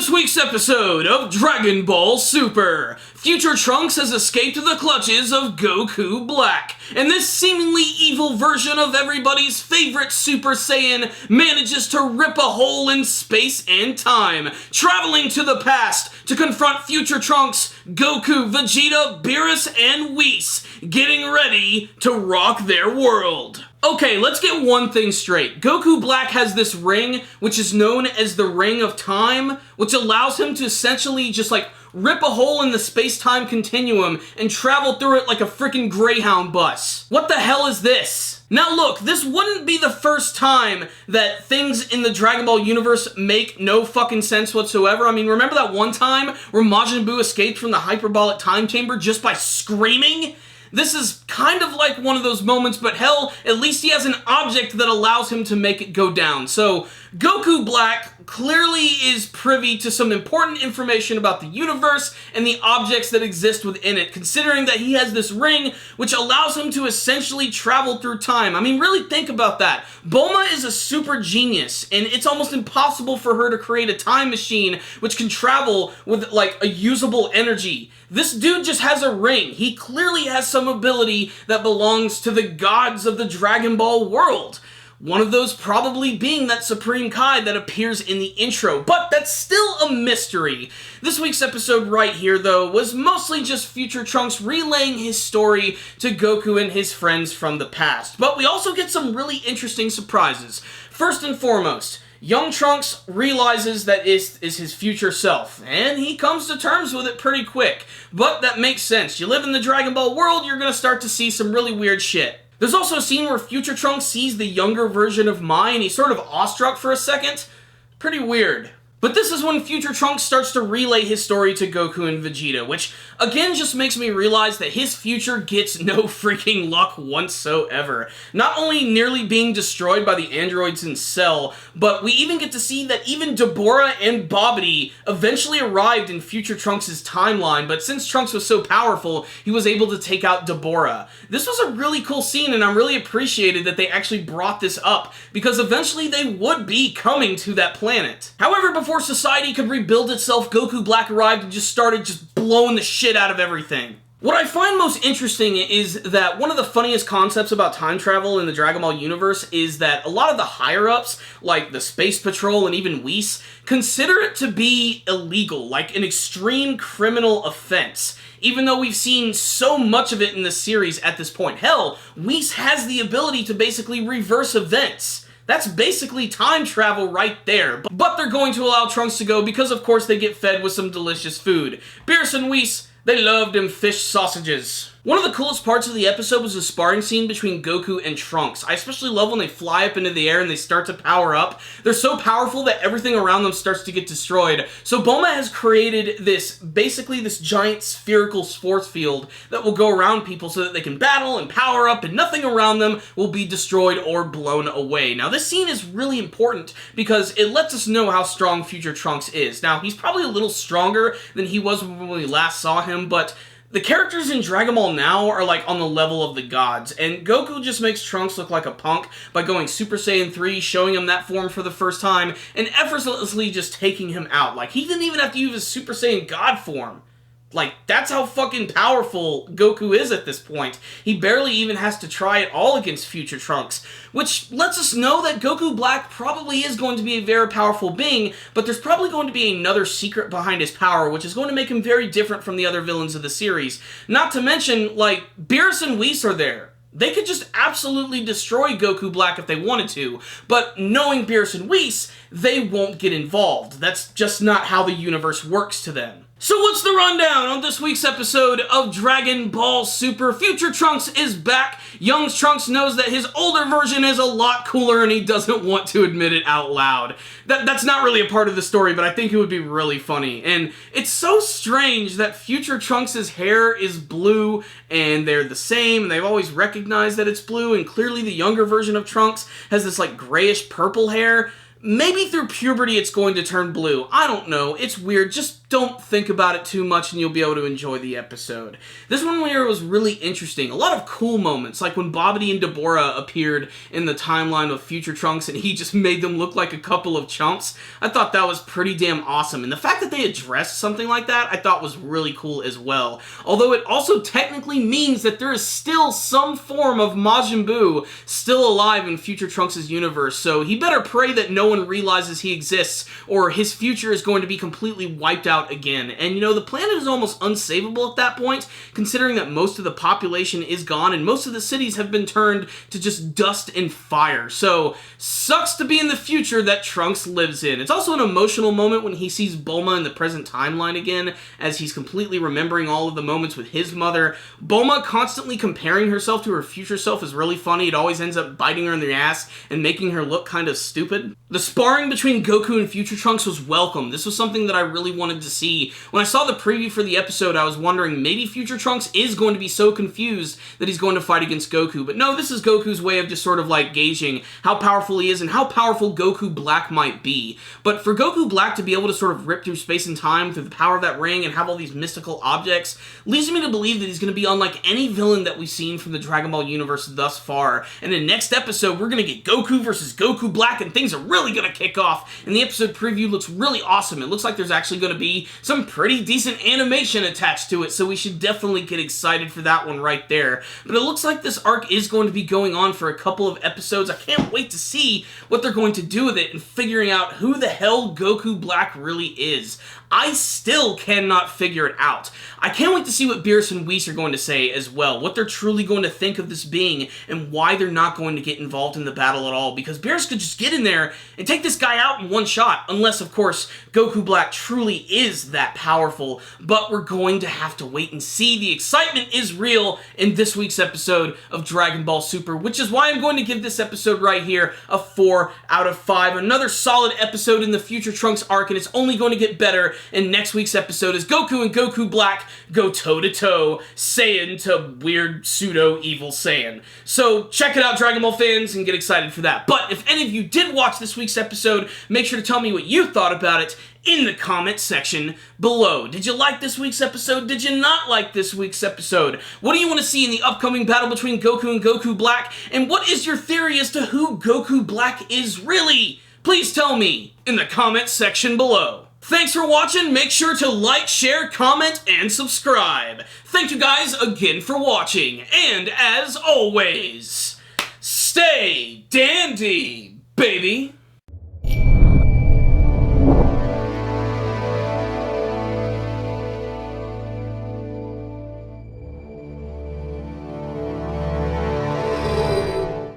this week's episode of Dragon Ball Super, future Trunks has escaped the clutches of Goku Black, and this seemingly evil version of everybody's favorite Super Saiyan manages to rip a hole in space and time, traveling to the past to confront future Trunks, Goku, Vegeta, Beerus, and Whis, getting ready to rock their world. Okay, let's get one thing straight. Goku Black has this ring, which is known as the Ring of Time, which allows him to essentially just rip a hole in the space-time continuum and travel through it like a freaking Greyhound bus. What the hell is this? Now look, this wouldn't be the first time that things in the Dragon Ball universe make no fucking sense whatsoever. I mean, remember that one time where Majin Buu escaped from the hyperbolic time chamber just by screaming? This is kind of like one of those moments, but hell, at least he has an object that allows him to make it go down. So, Goku Black clearly is privy to some important information about the universe and the objects that exist within it, considering that he has this ring which allows him to essentially travel through time. I mean, really think about that. Bulma is a super genius, and it's almost impossible for her to create a time machine which can travel with, a usable energy. This dude just has a ring. He clearly has some ability that belongs to the gods of the Dragon Ball world. One of those probably being that Supreme Kai that appears in the intro, but that's still a mystery. This week's episode right here, though, was mostly just future Trunks relaying his story to Goku and his friends from the past. But we also get some really interesting surprises. First and foremost, young Trunks realizes that is his future self, and he comes to terms with it pretty quick. But that makes sense. You live in the Dragon Ball world, you're gonna start to see some really weird shit. There's also a scene where future Trunks sees the younger version of Mai, and he's sort of awestruck for a second. Pretty weird. But this is when future Trunks starts to relay his story to Goku and Vegeta, which again just makes me realize that his future gets no freaking luck whatsoever. Not only nearly being destroyed by the androids in Cell, but we even get to see that even Deborah and Bobbity eventually arrived in future Trunks' timeline, but since Trunks was so powerful, he was able to take out Deborah. This was a really cool scene, and I'm really appreciated that they actually brought this up, because eventually they would be coming to that planet. However, before society could rebuild itself, Goku Black arrived and just started blowing the shit out of everything. What I find most interesting is that one of the funniest concepts about time travel in the Dragon Ball universe is that a lot of the higher-ups, like the Space Patrol and even Whis, consider it to be illegal, like an extreme criminal offense. Even though we've seen so much of it in the series at this point. Hell, Whis has the ability to basically reverse events. That's basically time travel right there. But they're going to allow Trunks to go because, of course, they get fed with some delicious food. Beerus and Whis, they love them fish sausages. One of the coolest parts of the episode was the sparring scene between Goku and Trunks. I especially love when they fly up into the air and they start to power up. They're so powerful that everything around them starts to get destroyed. So Bulma has created basically this giant spherical force field that will go around people so that they can battle and power up and nothing around them will be destroyed or blown away. Now this scene is really important because it lets us know how strong future Trunks is. Now he's probably a little stronger than he was when we last saw him, but the characters in Dragon Ball now are on the level of the gods, and Goku just makes Trunks look like a punk by going Super Saiyan 3, showing him that form for the first time, and effortlessly just taking him out. He didn't even have to use his Super Saiyan God form. That's how fucking powerful Goku is at this point. He barely even has to try it all against future Trunks, which lets us know that Goku Black probably is going to be a very powerful being, but there's probably going to be another secret behind his power, which is going to make him very different from the other villains of the series. Not to mention, Beerus and Whis are there. They could just absolutely destroy Goku Black if they wanted to, but knowing Beerus and Whis, they won't get involved. That's just not how the universe works to them. So what's the rundown on this week's episode of Dragon Ball Super? Future Trunks is back. Young Trunks knows that his older version is a lot cooler and he doesn't want to admit it out loud. That's not really a part of the story, but I think it would be really funny. And it's so strange that future Trunks' hair is blue and they're the same. They've always recognized that it's blue, and clearly the younger version of Trunks has this grayish purple hair. Maybe through puberty it's going to turn blue. I don't know. It's weird. Just don't think about it too much and you'll be able to enjoy the episode. This one here was really interesting. A lot of cool moments, like when Bobbity and Deborah appeared in the timeline of Future Trunks and he just made them look like a couple of chumps. I thought that was pretty damn awesome. And the fact that they addressed something like that, I thought was really cool as well. Although it also technically means that there is still some form of Majin Buu still alive in Future Trunks' universe, so he better pray that no one realizes he exists, or his future is going to be completely wiped out again. And you know, the planet is almost unsavable at that point, considering that most of the population is gone and most of the cities have been turned to just dust and fire. So, sucks to be in the future that Trunks lives in. It's also an emotional moment when he sees Bulma in the present timeline again, as he's completely remembering all of the moments with his mother. Bulma constantly comparing herself to her future self is really funny. It always ends up biting her in the ass and making her look kind of stupid. The sparring between Goku and Future Trunks was welcome. This was something that I really wanted to see. When I saw the preview for the episode, I was wondering maybe Future Trunks is going to be so confused that he's going to fight against Goku. But no, this is Goku's way of just sort of like gauging how powerful he is and how powerful Goku Black might be. But for Goku Black to be able to sort of rip through space and time through the power of that ring and have all these mystical objects leads me to believe that he's going to be unlike any villain that we've seen from the Dragon Ball universe thus far. And in the next episode, we're going to get Goku versus Goku Black, and things are really going to kick off. And the episode preview looks really awesome. It looks like there's actually going to be some pretty decent animation attached to it, so we should definitely get excited for that one right there. But it looks like this arc is going to be going on for a couple of episodes. I can't wait to see what they're going to do with it and figuring out who the hell Goku Black really is. I still cannot figure it out. I can't wait to see what Beerus and Whis are going to say as well, what they're truly going to think of this being, and why they're not going to get involved in the battle at all, because Beerus could just get in there and take this guy out in one shot, unless, of course, Goku Black truly is that powerful, but we're going to have to wait and see. The excitement is real in this week's episode of Dragon Ball Super, which is why I'm going to give this episode right here a 4 out of 5. Another solid episode in the Future Trunks arc, and it's only going to get better. And next week's episode is Goku and Goku Black go toe-to-toe, Saiyan to weird pseudo-evil Saiyan. So check it out, Dragon Ball fans, and get excited for that. But if any of you did watch this week's episode, make sure to tell me what you thought about it in the comment section below. Did you like this week's episode? Did you not like this week's episode? What do you want to see in the upcoming battle between Goku and Goku Black? And what is your theory as to who Goku Black is really? Please tell me in the comment section below. Thanks for watching. Make sure to like, share, comment, and subscribe. Thank you guys again for watching. And as always, stay dandy, baby.